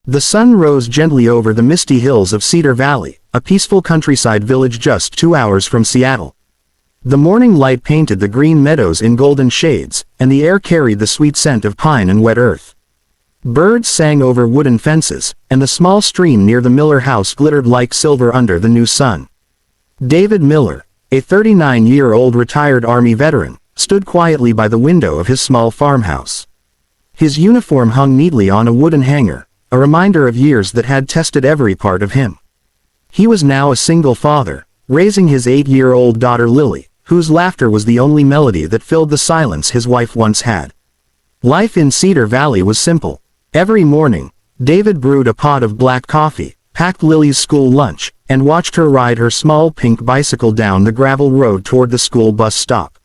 The sun rose gently over the misty hills of Cedar Valley, a peaceful countryside village just 2 hours from Seattle. The morning light painted the green meadows in golden shades, and the air carried the sweet scent of pine and wet earth. Birds sang over wooden fences, and the small stream near the Miller house glittered like silver under the new sun. David Miller, a 39-year-old retired Army veteran, stood quietly by the window of his small farmhouse. His uniform hung neatly on a wooden hanger, a reminder of years that had tested every part of him. He was now a single father, raising his 8-year-old daughter Lily, whose laughter was the only melody that filled the silence his wife once had. Life in Cedar Valley was simple. Every morning, David brewed a pot of black coffee, packed Lily's school lunch, and watched her ride her small pink bicycle down the gravel road toward the school bus stop.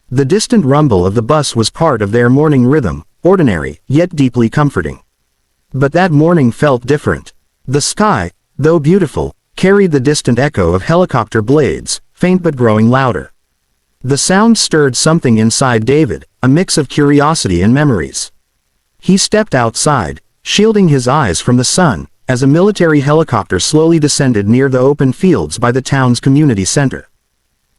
The distant rumble of the bus was part of their morning rhythm, ordinary, yet deeply comforting. But that morning felt different. The sky, though beautiful, carried the distant echo of helicopter blades, faint but growing louder. The sound stirred something inside David, a mix of curiosity and memories. He stepped outside, shielding his eyes from the sun, as a military helicopter slowly descended near the open fields by the town's community center.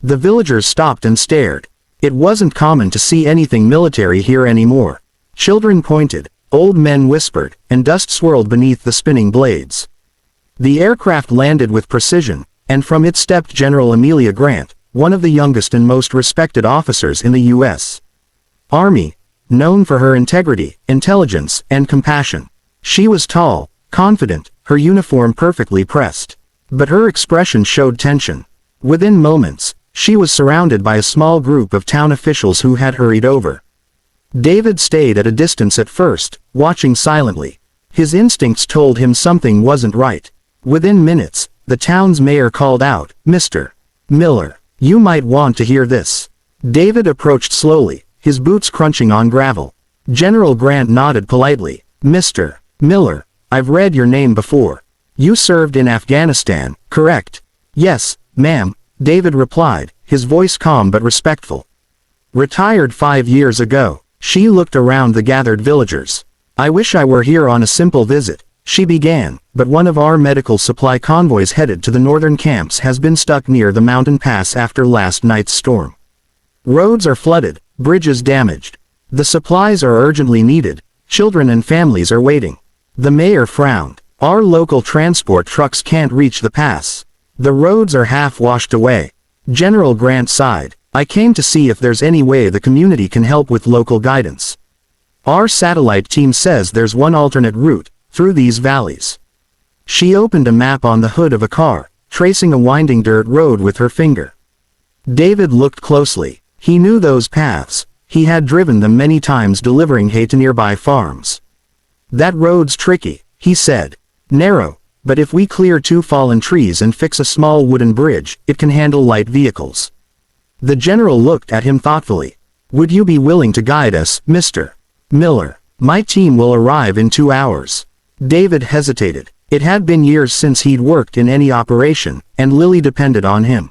The villagers stopped and stared. It wasn't common to see anything military here anymore. Children pointed, old men whispered, and dust swirled beneath the spinning blades. The aircraft landed with precision, and from it stepped General Amelia Grant, one of the youngest and most respected officers in the U.S. Army, known for her integrity, intelligence, and compassion. She was tall, confident, her uniform perfectly pressed. But her expression showed tension. Within moments, she was surrounded by a small group of town officials who had hurried over. David stayed at a distance at first, watching silently. His instincts told him something wasn't right. Within minutes, the town's mayor called out, "Mr. Miller, you might want to hear this." David approached slowly, his boots crunching on gravel. General Grant nodded politely. "Mr. Miller, I've read your name before. You served in Afghanistan, correct?" "Yes, ma'am," David replied, his voice calm but respectful. "Retired 5 years ago." She looked around the gathered villagers. "I wish I were here on a simple visit," she began, "but one of our medical supply convoys headed to the northern camps has been stuck near the mountain pass after last night's storm. Roads are flooded, bridges damaged. The supplies are urgently needed, children and families are waiting." The mayor frowned. "Our local transport trucks can't reach the pass. The roads are half washed away." General Grant sighed. "I came to see if there's any way the community can help with local guidance. Our satellite team says there's one alternate route, through these valleys." She opened a map on the hood of a car, tracing a winding dirt road with her finger. David looked closely. He knew those paths. He had driven them many times delivering hay to nearby farms. "That road's tricky," he said. "Narrow, but if we clear 2 fallen trees and fix a small wooden bridge, it can handle light vehicles." The general looked at him thoughtfully. "Would you be willing to guide us, Mr. Miller?" "My team will arrive in 2 hours." David hesitated. It had been years since he'd worked in any operation, and Lily depended on him.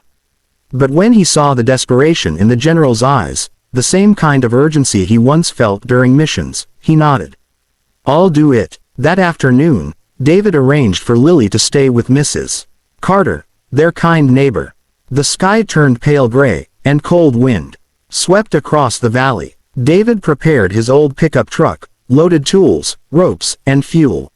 But when he saw the desperation in the general's eyes, the same kind of urgency he once felt during missions, he nodded. "I'll do it." That afternoon, David arranged for Lily to stay with Mrs. Carter, their kind neighbor. The sky turned pale gray, and cold wind swept across the valley. David prepared his old pickup truck, loaded tools, ropes, and fuel.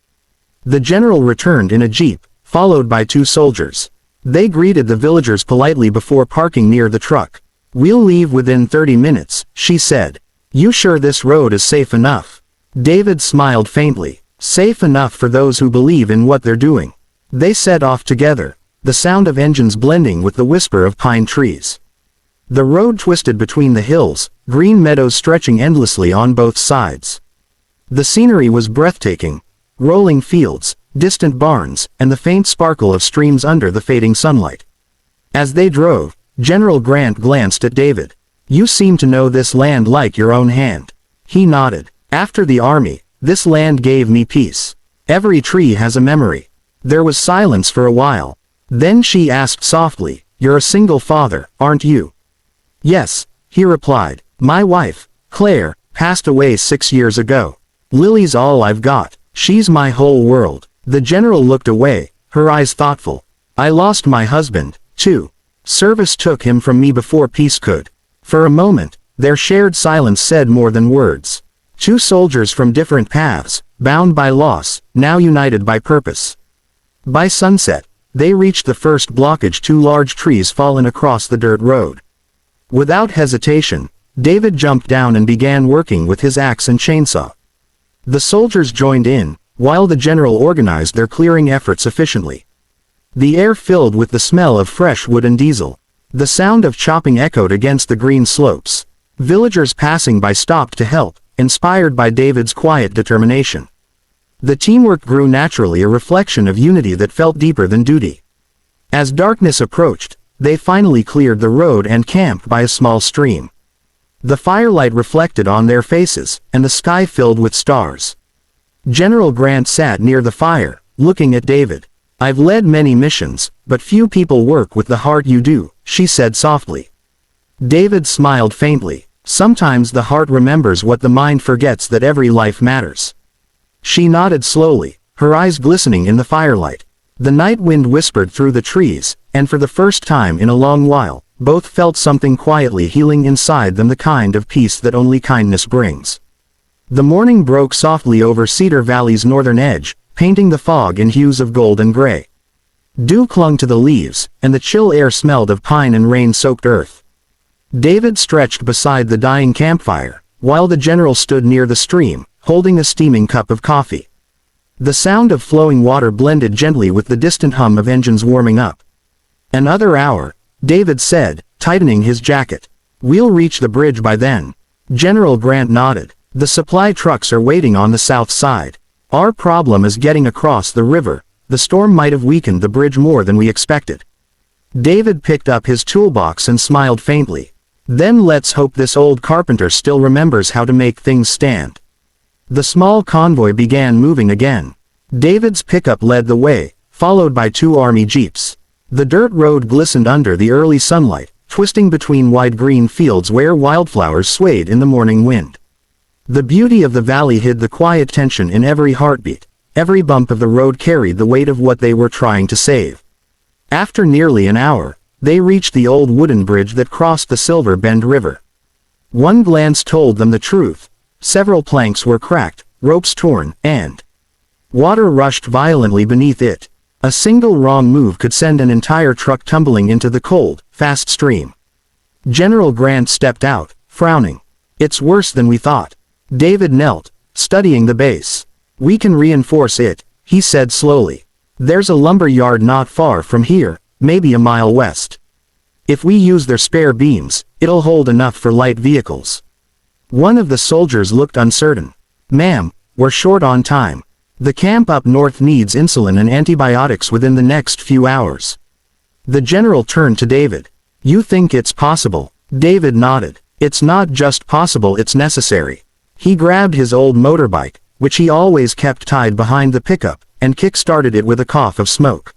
The general returned in a jeep, followed by 2 soldiers. They greeted the villagers politely before parking near the truck. "We'll leave within 30 minutes, she said. "You sure this road is safe enough?" David smiled faintly. "Safe enough for those who believe in what they're doing." They set off together, the sound of engines blending with the whisper of pine trees. The road twisted between the hills, green meadows stretching endlessly on both sides. The scenery was breathtaking. Rolling fields, distant barns, and the faint sparkle of streams under the fading sunlight. As they drove, General Grant glanced at David. "You seem to know this land like your own hand." He nodded. "After the army, this land gave me peace. Every tree has a memory." There was silence for a while. Then she asked softly, "You're a single father, aren't you?" "Yes," he replied. "My wife, Claire, passed away 6 years ago. Lily's all I've got." She's my whole world." The general looked away, her eyes thoughtful. "I lost my husband, too. Service took him from me before peace could." For a moment, their shared silence said more than words. Two soldiers from different paths, bound by loss, now united by purpose. By sunset, they reached the first blockage, two large trees fallen across the dirt road. Without hesitation, David jumped down and began working with his axe and chainsaw. The soldiers joined in, while the general organized their clearing efforts efficiently. The air filled with the smell of fresh wood and diesel. The sound of chopping echoed against the green slopes. Villagers passing by stopped to help, inspired by David's quiet determination. The teamwork grew naturally, a reflection of unity that felt deeper than duty. As darkness approached, they finally cleared the road and camped by a small stream. The firelight reflected on their faces, and the sky filled with stars. General Grant sat near the fire, looking at David. "I've led many missions, but few people work with the heart you do," she said softly. David smiled faintly. "Sometimes the heart remembers what the mind forgets, that every life matters." She nodded slowly, her eyes glistening in the firelight. The night wind whispered through the trees, and for the first time in a long while, both felt something quietly healing inside them, the kind of peace that only kindness brings. The morning broke softly over Cedar Valley's northern edge, painting the fog in hues of gold and gray. Dew clung to the leaves, and the chill air smelled of pine and rain-soaked earth. David stretched beside the dying campfire, while the general stood near the stream, holding a steaming cup of coffee. The sound of flowing water blended gently with the distant hum of engines warming up. "Another hour," David said, tightening his jacket. "We'll reach the bridge by then." General Grant nodded. "The supply trucks are waiting on the south side. Our problem is getting across the river. The storm might have weakened the bridge more than we expected." David picked up his toolbox and smiled faintly. "Then let's hope this old carpenter still remembers how to make things stand." The small convoy began moving again. David's pickup led the way, followed by two army jeeps. The dirt road glistened under the early sunlight, twisting between wide green fields where wildflowers swayed in the morning wind. The beauty of the valley hid the quiet tension in every heartbeat. Every bump of the road carried the weight of what they were trying to save. After nearly an hour, they reached the old wooden bridge that crossed the Silver Bend River. One glance told them the truth. Several planks were cracked, ropes torn, and water rushed violently beneath it. A single wrong move could send an entire truck tumbling into the cold, fast stream. General Grant stepped out, frowning. "It's worse than we thought." David knelt, studying the base. "We can reinforce it," he said slowly. "There's a lumber yard not far from here, maybe a mile west. If we use their spare beams, it'll hold enough for light vehicles." One of the soldiers looked uncertain. "Ma'am, we're short on time. The camp up north needs insulin and antibiotics within the next few hours." The general turned to David. "You think it's possible?" David nodded. "It's not just possible, it's necessary." He grabbed his old motorbike, which he always kept tied behind the pickup, and kick-started it with a cough of smoke.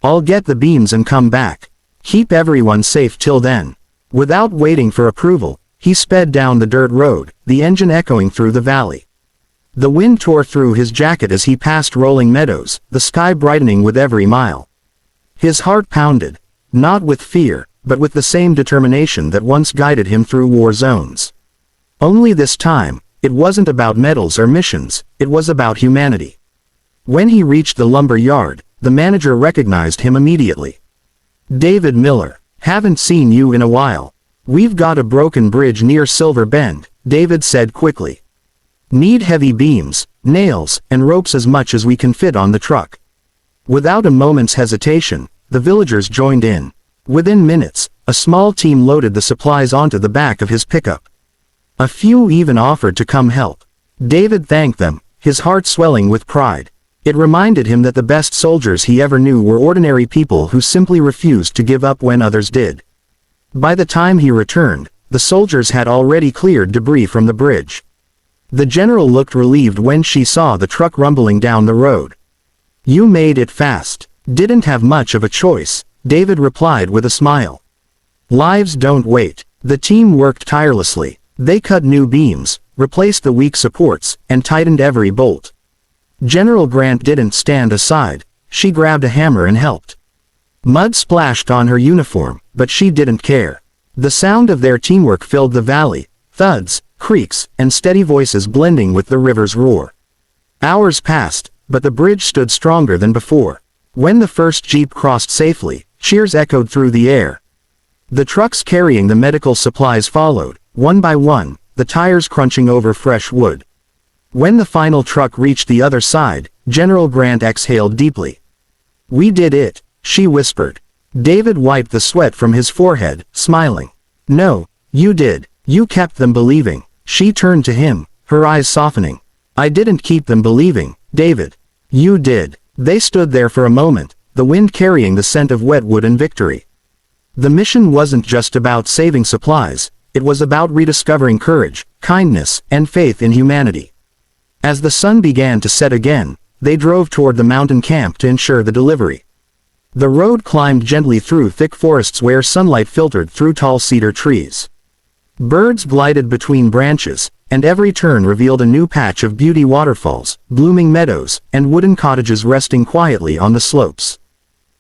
"I'll get the beams and come back. Keep everyone safe till then." Without waiting for approval, he sped down the dirt road, the engine echoing through the valley. The wind tore through his jacket as he passed rolling meadows, the sky brightening with every mile. His heart pounded, not with fear, but with the same determination that once guided him through war zones. Only this time, it wasn't about medals or missions, it was about humanity. When he reached the lumber yard, the manager recognized him immediately. "David Miller, haven't seen you in a while. We've got a broken bridge near Silver Bend," David said quickly. "Need heavy beams, nails, and ropes as much as we can fit on the truck." Without a moment's hesitation, the villagers joined in. Within minutes, a small team loaded the supplies onto the back of his pickup. A few even offered to come help. David thanked them, his heart swelling with pride. It reminded him that the best soldiers he ever knew were ordinary people who simply refused to give up when others did. By the time he returned, the soldiers had already cleared debris from the bridge. The general looked relieved when she saw the truck rumbling down the road. "You made it fast." "Didn't have much of a choice," David replied with a smile. "Lives don't wait." The team worked tirelessly. They cut new beams, replaced the weak supports, and tightened every bolt. General Grant didn't stand aside. She grabbed a hammer and helped. Mud splashed on her uniform, but she didn't care. The sound of their teamwork filled the valley, thuds, creaks, and steady voices blending with the river's roar. Hours passed, but the bridge stood stronger than before. When the first jeep crossed safely, cheers echoed through the air. The trucks carrying the medical supplies followed, one by one, the tires crunching over fresh wood. When the final truck reached the other side, General Grant exhaled deeply. "We did it," she whispered. David wiped the sweat from his forehead, smiling. "No, you did. You kept them believing." She turned to him, her eyes softening. "I didn't keep them believing, David. You did." They stood there for a moment, the wind carrying the scent of wet wood and victory. The mission wasn't just about saving supplies, it was about rediscovering courage, kindness, and faith in humanity. As the sun began to set again, they drove toward the mountain camp to ensure the delivery. The road climbed gently through thick forests where sunlight filtered through tall cedar trees. Birds glided between branches, and every turn revealed a new patch of beauty: waterfalls, blooming meadows, and wooden cottages resting quietly on the slopes.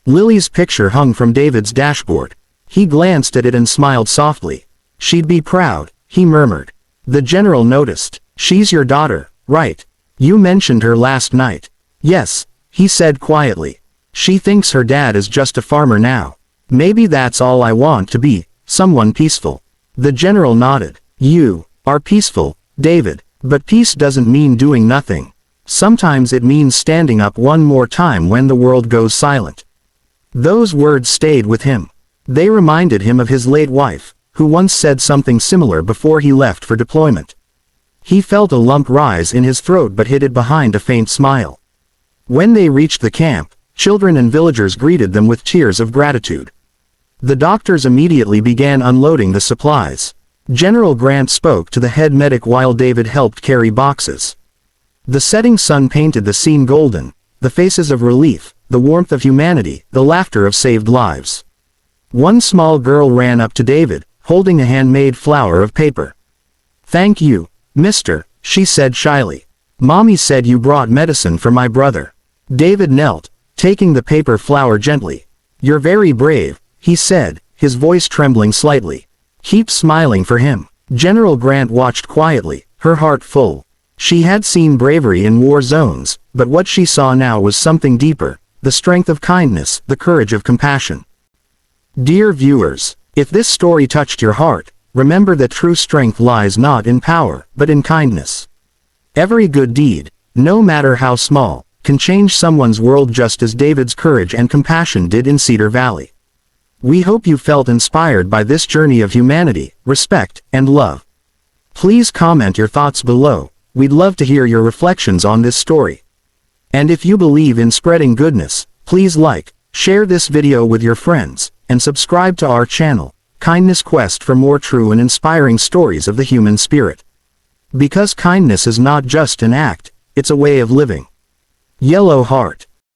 Lily's picture hung from David's dashboard. He glanced at it and smiled softly. "She'd be proud," he murmured. The general noticed. "She's your daughter, right? You mentioned her last night." "Yes," he said quietly. "She thinks her dad is just a farmer now. Maybe that's all I want to be, someone peaceful." The general nodded. "You are peaceful, David, but peace doesn't mean doing nothing. Sometimes it means standing up one more time when the world goes silent." Those words stayed with him. They reminded him of his late wife, who once said something similar before he left for deployment. He felt a lump rise in his throat but hid it behind a faint smile. When they reached the camp, children and villagers greeted them with tears of gratitude. The doctors immediately began unloading the supplies. General Grant spoke to the head medic while David helped carry boxes. The setting sun painted the scene golden, the faces of relief, the warmth of humanity, the laughter of saved lives. One small girl ran up to David, holding a handmade flower of paper. "Thank you, mister," she said shyly. "Mommy said you brought medicine for my brother." David knelt, taking the paper flower gently. "You're very brave," he said, his voice trembling slightly. "Keep smiling for him." General Grant watched quietly, her heart full. She had seen bravery in war zones, but what she saw now was something deeper: the strength of kindness, the courage of compassion. Dear viewers, if this story touched your heart, remember that true strength lies not in power, but in kindness. Every good deed, no matter how small, can change someone's world just as David's courage and compassion did in Cedar Valley. We hope you felt inspired by this journey of humanity, respect, and love. Please comment your thoughts below. We'd love to hear your reflections on this story. And if you believe in spreading goodness, please like, share this video with your friends, and subscribe to our channel, Kindness Quest, for more true and inspiring stories of the human spirit. Because kindness is not just an act, it's a way of living. Yellow Heart.